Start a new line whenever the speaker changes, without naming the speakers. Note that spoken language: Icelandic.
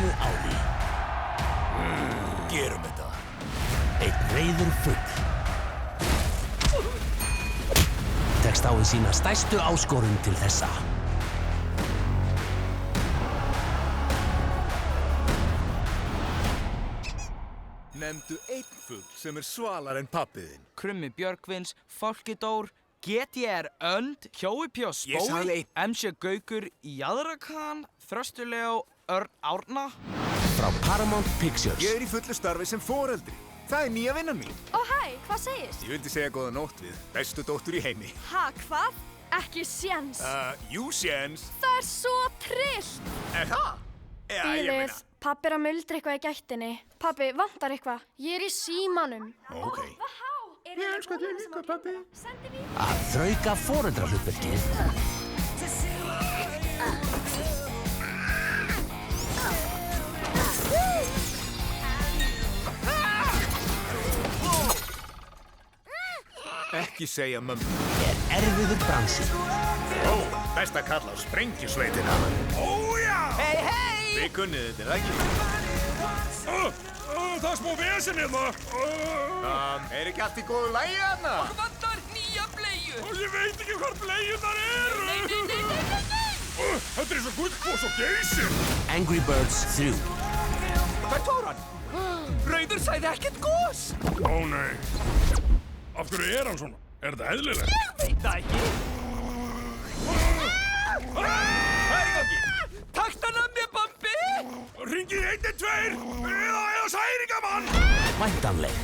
sig á því.
Gerum þetta.
Einn reiður fugl tekst á við sína stærstu áskorun til þessa.
Nefndu einn fugl sem svalar en pabbiðinn.
Krummi Björgvins, Fálkidór, GTR Önd, Hjói Pjós
Ég sagði
Spói, MC Gaukur, Jaðrakan, Þröstur Leó, Örn Árna.
Frá Paramount Pictures.
Ég í fullu starfi sem foreldri. Það nýja vinnan mín.
Ó hæ, hvað segist?
Ég vildi segja góða nótt við bestu dóttur í heimi.
Ha, hvað? Ekki séns.
Jú séns.
Það svo trillt.
Það? Já, ég meina.
Pabbi að muldra eitthvað í gættinni. Pabbi, vantar eitthvað? Ég í símanum.
Ok.
Ég elska þig líka, pabbi.
Að þrauka foreldrahlutverkið.
Ekki segja mömmu.
Erfiður bransi.
Best að kalla á sprengjusveitina. Já!
Hei!
Þið kunnið þetta, ekki?
Það er smá vesen hérna.
Ekki allt í góðu lagi hérna?
Okkur vantar nýja bleiu.
Ég veit ekki hvar bleiurnar eru.
Nei.
Þetta er eins og gullfoss og geysir.
Angry Birds 3.
Hvert fór hann? Rauður sagði ekkert gos.
Ó nei. Af hverju er hann svona? Er þetta eðlilegt?
Ég veit það ekki.
Hvað er í gangi?
Takk hann af mér, Bambi.
Hringið 112 eða særingamann.
Væntanleg.